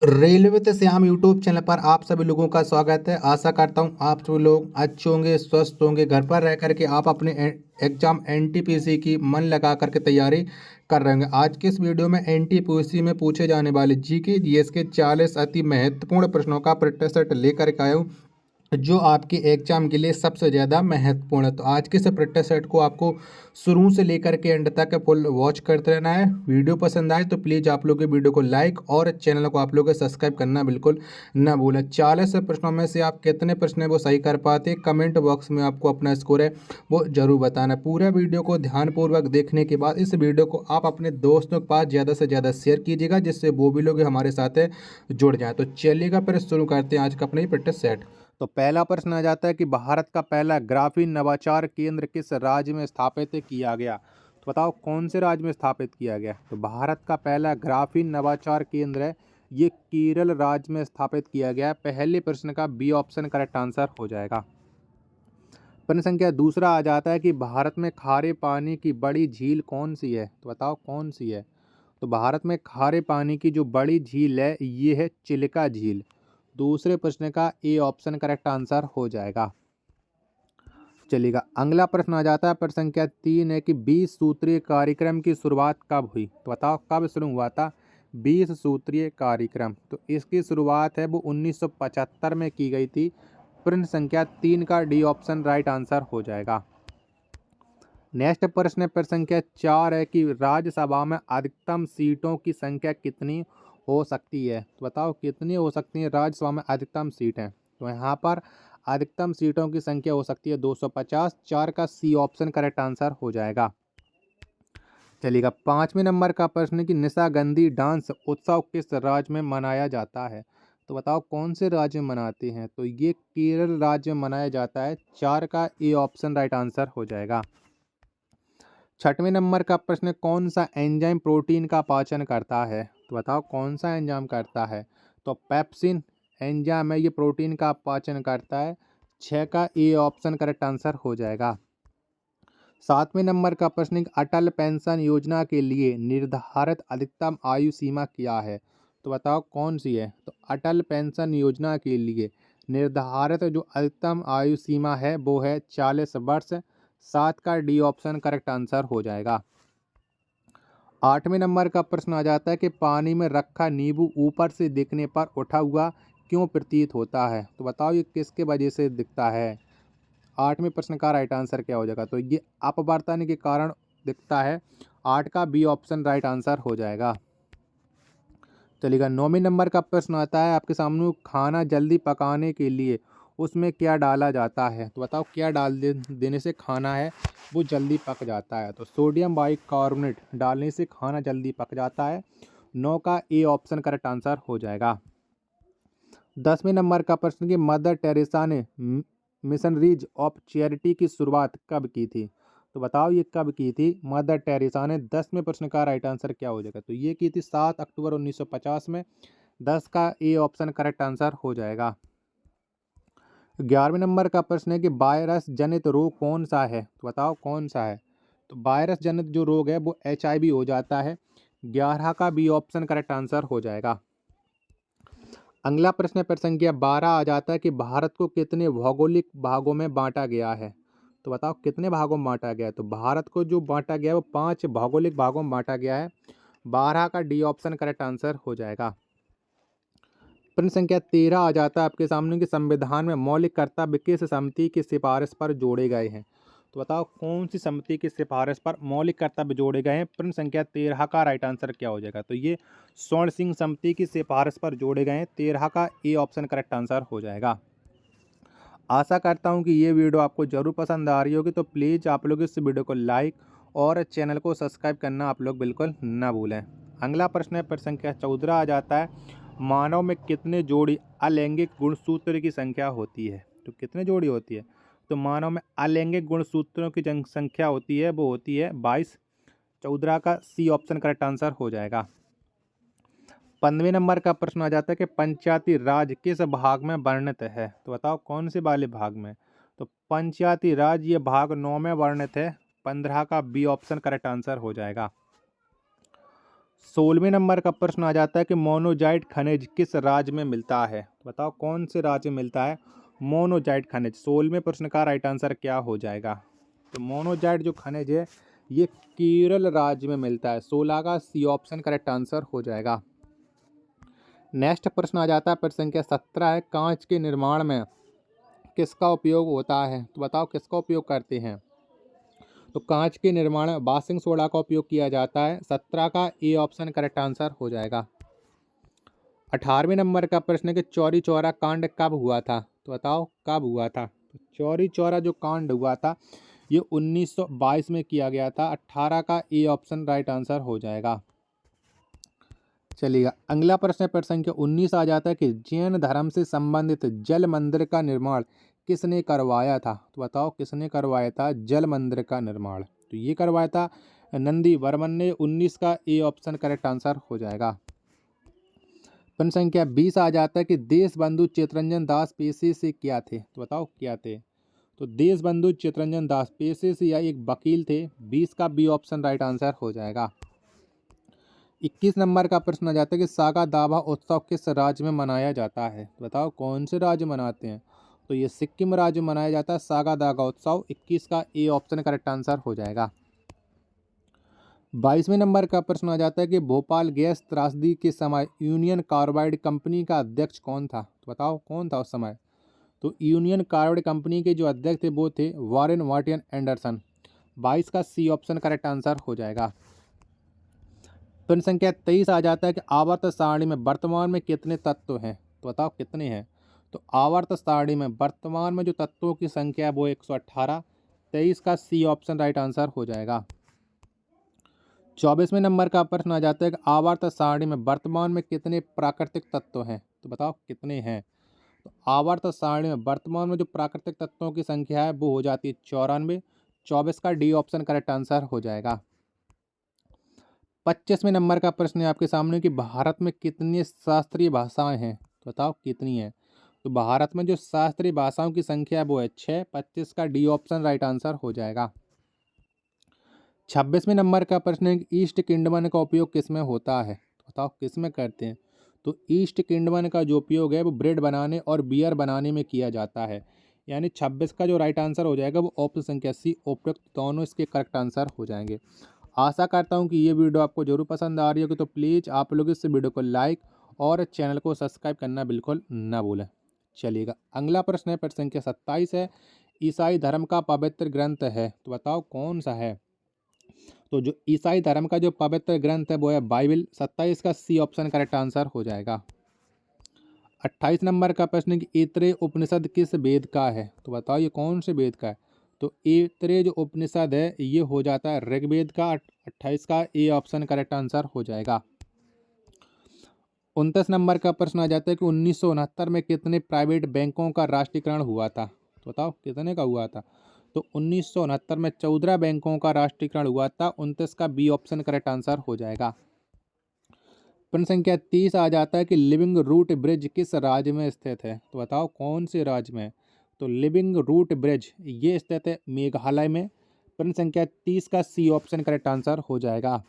Railway ते Shyam YouTube channel पर आप सभी लोगों का स्वागत है। आशा करता हूँ आप सभी लोग अच्छे होंगे, स्वस्थ होंगे। घर पर रह करके आप अपने एग्जाम एनटीपीसी की मन लगा करके तैयारी कर रहे होंगे। आज के इस वीडियो में एनटीपीसी में पूछे जाने वाले जीके जीएस के 40 अति महत्वपूर्ण प्रश्नों का प्रैक्टिस सेट लेकर के आया हूँ, जो आपके एग्जाम के लिए सबसे ज़्यादा महत्वपूर्ण है। तो आज के इस प्रैक्टिस सेट को आपको शुरू से लेकर के एंड तक फुल वॉच करते रहना है। वीडियो पसंद आए तो प्लीज़ आप लोग के वीडियो को लाइक और चैनल को आप लोग सब्सक्राइब करना बिल्कुल ना भूलें। 40 प्रश्नों में से आप कितने प्रश्न है वो सही कर पाते हैं, कमेंट बॉक्स में आपको अपना स्कोर है वो जरूर बताना। पूरा वीडियो को ध्यानपूर्वक देखने के बाद इस वीडियो को आप अपने दोस्तों के पास ज़्यादा से ज़्यादा शेयर कीजिएगा, जिससे वो भी लोग हमारे साथ जुड़ जाए। तो चलिएगा फिर शुरू करते हैं आज का अपना ही प्रैक्टिस सेट। तो पहला प्रश्न आ जाता है कि भारत का पहला ग्राफीन नवाचार केंद्र किस राज्य में स्थापित किया गया। तो बताओ कौन से राज्य में स्थापित किया गया। तो भारत का पहला ग्राफीन नवाचार केंद्र है, ये केरल राज्य में स्थापित किया गया है। पहले प्रश्न का बी ऑप्शन करेक्ट आंसर हो जाएगा। प्रश्न संख्या दूसरा आ जाता है कि भारत में खारे पानी की बड़ी झील कौन सी है। तो बताओ कौन सी है। तो भारत में खारे पानी की जो बड़ी झील है ये है चिल्का झील। दूसरे प्रश्न का ए ऑप्शन करेक्ट आंसर हो जाएगा। चलिएगा अगला प्रश्न आ जाता है। प्रश्न संख्या 3 है कि 20 सूत्रीय कार्यक्रम की शुरुआत कब हुई। तो बताओ कब शुरू हुआ था 20 सूत्रीय कार्यक्रम। तो इसकी शुरुआत है वो 1975 में की गई थी। प्रश्न संख्या 3 का डी ऑप्शन राइट आंसर हो जाएगा। नेक्स्ट प्रश्न है प्रश्न संख्या 4 है कि राज्यसभा में अधिकतम सीटों की संख्या कितनी हो सकती है। तो बताओ कितनी हो सकती है राज्यसभा में अधिकतम सीटें। तो यहाँ पर अधिकतम सीटों की संख्या हो सकती है 250। 4 का सी ऑप्शन करेक्ट आंसर हो जाएगा। चलिएगा 5वें नंबर का प्रश्न कि निशागंधी डांस उत्सव किस राज्य में मनाया जाता है। तो बताओ कौन से राज्य में मनाते हैं। तो ये केरल राज्य में मनाया जाता है। 4 का ए ऑप्शन राइट आंसर हो जाएगा। 6वें नंबर का प्रश्न कौन सा एंजाइम प्रोटीन का पाचन करता है। तो बताओ कौन सा एंजाइम करता है। तो पेप्सिन एंजाइम है, ये प्रोटीन का पाचन करता है। 6 का ए ऑप्शन करेक्ट आंसर हो जाएगा। 7वें नंबर का प्रश्न अटल पेंशन योजना के लिए निर्धारित अधिकतम आयु सीमा क्या है। तो बताओ कौन सी है। तो अटल पेंशन योजना के लिए निर्धारित जो अधिकतम आयु सीमा है वो है 40 वर्ष। 7 का डी ऑप्शन करेक्ट आंसर हो जाएगा। 8वें नंबर का प्रश्न आ जाता है कि पानी में रखा नींबू ऊपर से दिखने पर उठा हुआ क्यों प्रतीत होता है। तो बताओ ये किसके वजह से दिखता है। 8वें प्रश्न का राइट आंसर क्या हो जाएगा। तो ये अपवर्तन के कारण दिखता है। 8 का बी ऑप्शन राइट आंसर हो जाएगा। चलिएगा 9वें नंबर का प्रश्न आता है आपके सामने, खाना जल्दी पकाने के लिए उसमें क्या डाला जाता है। तो बताओ क्या देने से खाना है वो जल्दी पक जाता है। तो सोडियम बाइकार्बोनेट डालने से खाना जल्दी पक जाता है। 9 का ए ऑप्शन करेक्ट आंसर हो जाएगा। 10वें नंबर का प्रश्न कि मदर टेरेसा ने मिशनरीज ऑफ चैरिटी की शुरुआत कब की थी। तो बताओ ये कब की थी मदर टेरेसा ने। 10वें प्रश्न का राइट आंसर क्या हो जाएगा। तो ये की थी 7 अक्टूबर 1950 में। 10 का ए ऑप्शन करेक्ट आंसर हो जाएगा। 11वें नंबर का प्रश्न है कि वायरस जनित रोग कौन सा है। तो बताओ कौन सा है। तो वायरस जनित जो रोग है वो HIV हो जाता है। 11 का बी ऑप्शन करेक्ट आंसर हो जाएगा। अगला प्रश्न प्रश्न संख्या 12 आ जाता है कि भारत को कितने भौगोलिक भागों में बांटा गया है। तो बताओ कितने भागों में बांटा गया है। तो भारत को जो बांटा गया है वो 5 भौगोलिक भागों में बांटा गया है। 12 का डी ऑप्शन करेक्ट आंसर हो जाएगा। प्रश्न संख्या 13 आ जाता है आपके सामने कि संविधान में मौलिक कर्तव्य किस समिति की सिफारिश पर जोड़े गए हैं। तो बताओ कौन सी समिति की सिफारिश पर मौलिक कर्तव्य जोड़े गए हैं। प्रश्न संख्या 13 का राइट आंसर क्या हो जाएगा। तो ये स्वर्ण सिंह समिति की सिफारिश पर जोड़े गए हैं। 13 का ए ऑप्शन करेक्ट आंसर हो जाएगा। आशा करता हूँ कि ये वीडियो आपको जरूर पसंद आ रही होगी। तो प्लीज़ आप लोग इस वीडियो को लाइक और चैनल को सब्सक्राइब करना आप लोग बिल्कुल ना भूलें। अगला प्रश्न है प्रश्न संख्या 14 आ जाता है, मानव में कितने जोड़ी अलैंगिक गुणसूत्र की संख्या होती है। तो कितने जोड़ी होती है। तो मानव में अलैंगिक गुणसूत्रों की संख्या होती है वो होती है 22। 14 का सी ऑप्शन करेक्ट आंसर हो जाएगा। 15वें नंबर का प्रश्न आ जाता है कि पंचायती राज किस भाग में वर्णित है। तो बताओ कौन से वाले भाग में। तो पंचायती राज ये भाग 9 में वर्णित है। 15 का बी ऑप्शन करेक्ट आंसर हो जाएगा। 16वें नंबर का प्रश्न आ जाता है कि मोनोजाइट खनिज किस राज्य में मिलता है। बताओ कौन से राज्य में मिलता है मोनोजाइट खनिज। 16वें प्रश्न का राइट आंसर क्या हो जाएगा। तो मोनोजाइट जो खनिज है ये केरल राज्य में मिलता है। 16 का सी ऑप्शन करेक्ट आंसर हो जाएगा। नेक्स्ट प्रश्न आ जाता है प्रश्न संख्या 17 है, कांच के निर्माण में किसका उपयोग होता है। तो बताओ किसका उपयोग करते हैं। तो कांच के निर्माण में बासिंग सोडा का उपयोग किया जाता है। 17 का ए ऑप्शन करेक्ट आंसर हो जाएगा। 18वें नंबर का प्रश्न है कि चौरी चौरा कांड कब हुआ था। तो बताओ कब हुआ था। तो चौरी चौरा जो कांड हुआ था ये 1922 में किया गया था। 18 का ए ऑप्शन राइट आंसर हो जाएगा। चलिएगा अगला प्रश्न है प्रश्न संख्या 19 आ जाता है कि जैन धर्म से संबंधित जल मंदिर का निर्माण किसने करवाया था। तो बताओ किसने करवाया था जल मंदिर का निर्माण। तो ये करवाया था नंदी वर्मन ने। 19 का ए ऑप्शन करेक्ट आंसर हो जाएगा। प्रश्न संख्या 20 आ जाता है कि देश बंधु चित्तरंजन दास पेशे से क्या थे। तो बताओ क्या थे। तो देश बंधु चित्तरंजन दास पेशे से या एक वकील थे। 20 का बी ऑप्शन राइट आंसर हो जाएगा। 21 नंबर का प्रश्न आ जाता है कि सागा दावा उत्सव किस राज्य में मनाया जाता है। तो बताओ कौन से राज्य मनाते हैं। तो ये सिक्किम राज्य में मनाया जाता है सागा दागा उत्सव। 21 का ए ऑप्शन करेक्ट आंसर हो जाएगा। 22वें नंबर का प्रश्न आ जाता है कि भोपाल गैस त्रासदी के समय यूनियन कार्बाइड कंपनी का अध्यक्ष कौन था। तो बताओ कौन था उस समय। तो यूनियन कार्बाइड कंपनी के जो अध्यक्ष थे वो थे वॉरेन वाटियन एंडरसन। 22 का सी ऑप्शन करेक्ट आंसर हो जाएगा। प्रश्न संख्या 23 आ जाता है कि आवर्त सारणी में वर्तमान में कितने तत्व हैं। तो बताओ कितने हैं। तो आवर्त सारणी में वर्तमान में जो तत्वों की संख्या है वो 118। 23 का सी ऑप्शन राइट आंसर हो जाएगा। 24वें नंबर का प्रश्न आ जाता है कि आवर्त सारणी में वर्तमान में कितने प्राकृतिक तत्व हैं। तो बताओ कितने हैं। तो आवर्त सारणी में वर्तमान में जो प्राकृतिक तत्वों की संख्या है वो हो जाती है 94। 24 का डी ऑप्शन करेक्ट आंसर हो जाएगा। 25वें नंबर का प्रश्न है आपके सामने कि भारत में कितनी शास्त्रीय भाषाएं हैं। तो बताओ कितनी हैं। तो भारत में जो शास्त्रीय भाषाओं की संख्या है वो है 6। 25 का डी ऑप्शन राइट आंसर हो जाएगा। 26वें नंबर का प्रश्न है कि ईस्ट किंडमन का उपयोग किस में होता है। तो बताओ किस में करते हैं। तो ईस्ट किंडमन का जो उपयोग है वो ब्रेड बनाने और बियर बनाने में किया जाता है। यानी 26 का जो राइट आंसर हो जाएगा वो ऑप्शन संख्या सी उपयुक्त दोनों इसके करेक्ट आंसर हो जाएंगे। आशा करता हूँ कि ये वीडियो आपको जरूर पसंद आ रही होगी। तो प्लीज़ आप लोग इस वीडियो को लाइक और चैनल को सब्सक्राइब करना बिल्कुल ना भूलें। चलिएगा अगला प्रश्न है प्रश्न संख्या 27 है, ईसाई धर्म का पवित्र ग्रंथ है। तो बताओ कौन सा है। तो जो ईसाई धर्म का जो पवित्र ग्रंथ है वो है बाइबल। 27 का सी ऑप्शन करेक्ट आंसर हो जाएगा। 28 नंबर का प्रश्न है कि ऐतरेय उपनिषद किस वेद का है। तो बताओ ये कौन से वेद का है। तो ऐतरेय जो उपनिषद है ये हो जाता है ऋग्वेद का। 28 का ए ऑप्शन करेक्ट आंसर हो जाएगा। 29 नंबर का प्रश्न आ जाता है कि 1969 में कितने प्राइवेट बैंकों का राष्ट्रीयकरण हुआ था। तो बताओ कितने का हुआ था। तो 1969 में 14 बैंकों का राष्ट्रीयकरण हुआ था। 29 का बी ऑप्शन करेक्ट आंसर हो जाएगा। प्रश्न संख्या 30 आ जाता है कि लिविंग रूट ब्रिज किस राज्य में स्थित है। तो बताओ कौन से राज्य में। तो लिविंग रूट ब्रिज ये स्थित है मेघालय में। प्रश्न संख्या 30 का सी ऑप्शन करेक्ट आंसर हो जाएगा।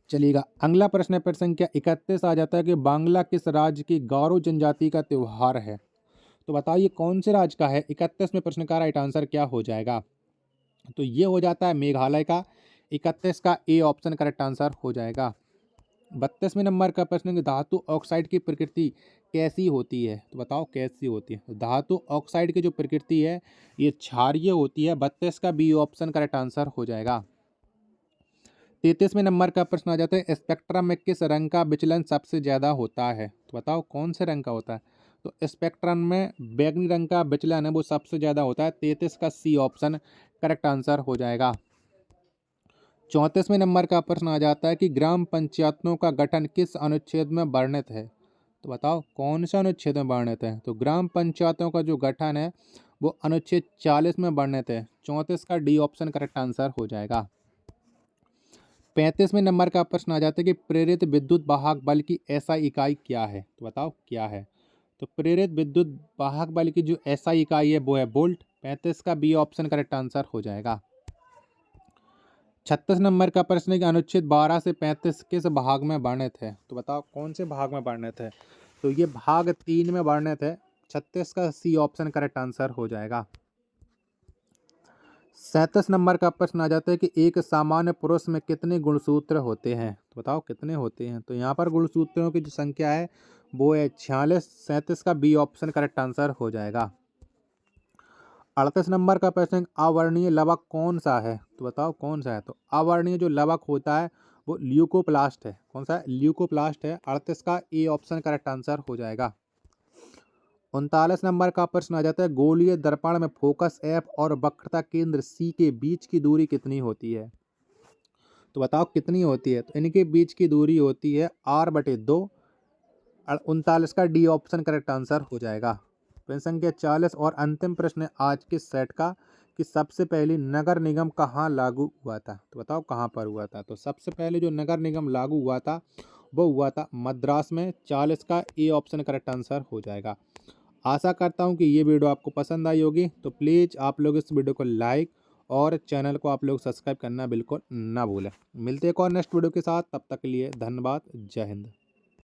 चलिएगा अगला प्रश्न है प्रश्न संख्या 31 आ जाता है कि बांग्ला किस राज्य की गारो जनजाति का त्यौहार है। तो बताइए कौन से राज्य का है। 31वें प्रश्न का राइट आंसर क्या हो जाएगा। तो ये हो जाता है मेघालय का। 31 का ए ऑप्शन करेक्ट आंसर हो जाएगा। 32वें नंबर का प्रश्न है कि धातु ऑक्साइड की प्रकृति कैसी होती है। तो बताओ कैसी होती है। तो धातु ऑक्साइड की जो प्रकृति है ये क्षारीय होती है। 32 का बी ऑप्शन करेक्ट आंसर हो जाएगा। 33वें नंबर का प्रश्न आ जाता है स्पेक्ट्रम में किस रंग का विचलन सबसे ज़्यादा होता है। तो बताओ कौन से रंग का होता है। तो स्पेक्ट्रम में बैगनी रंग का विचलन है वो सबसे ज़्यादा होता है। 33 का सी ऑप्शन करेक्ट आंसर हो जाएगा। 34वें नंबर का प्रश्न आ जाता है कि ग्राम पंचायतों का गठन किस अनुच्छेद में वर्णित है। तो बताओ कौन सा अनुच्छेद में वर्णित है। तो ग्राम पंचायतों का जो गठन है वो अनुच्छेद 40 में वर्णित है। 34 का डी ऑप्शन करेक्ट आंसर हो जाएगा। 35वें नंबर का प्रश्न आ जाता है कि प्रेरित विद्युत वाहक बल की एसआई इकाई क्या है। तो बताओ क्या है। तो प्रेरित विद्युत वाहक बल की जो एसआई इकाई है वो है वोल्ट। 35 का बी ऑप्शन करेक्ट आंसर हो जाएगा। 36 नंबर का प्रश्न है कि अनुच्छेद 12 से 35 किस भाग में वर्णित है? तो बताओ कौन से भाग में वर्णित है? तो ये भाग 3 में वर्णित है। 36 का सी ऑप्शन करेक्ट आंसर हो जाएगा। 37 नंबर का प्रश्न आ जाता है कि एक सामान्य पुरुष में कितने गुणसूत्र होते हैं? तो बताओ कितने होते हैं? तो यहाँ पर गुणसूत्रों की जो संख्या है वो है 46। 37 का बी ऑप्शन करेक्ट आंसर हो जाएगा। 38 नंबर का प्रश्न, अवर्णीय लवक कौन सा है? तो बताओ कौन सा है? तो अवर्णीय जो लवक होता है वो ल्यूकोप्लास्ट है। कौन सा है? ल्यूकोप्लास्ट है। 38 का ए ऑप्शन करेक्ट आंसर हो जाएगा। 39 नंबर का प्रश्न आ जाता है, गोलीय दर्पण में फोकस एफ और वक्रता केंद्र सी के बीच की दूरी कितनी होती है? तो बताओ कितनी होती है? तो इनके बीच की दूरी होती है r/2। 39 का डी ऑप्शन करेक्ट आंसर हो जाएगा। प्रश्न संख्या 40 और अंतिम प्रश्न है आज के सेट का कि सबसे पहले नगर निगम कहाँ लागू हुआ था? तो बताओ कहाँ पर हुआ था? तो सबसे पहले जो नगर निगम लागू हुआ था वो हुआ था मद्रास में। 40 का ए ऑप्शन करेक्ट आंसर हो जाएगा। आशा करता हूँ कि ये वीडियो आपको पसंद आई होगी। तो प्लीज़ आप लोग इस वीडियो को लाइक और चैनल को आप लोग सब्सक्राइब करना बिल्कुल ना भूलें। मिलते हैं एक और नेक्स्ट वीडियो के साथ, तब तक के लिए धन्यवाद। जय हिंद।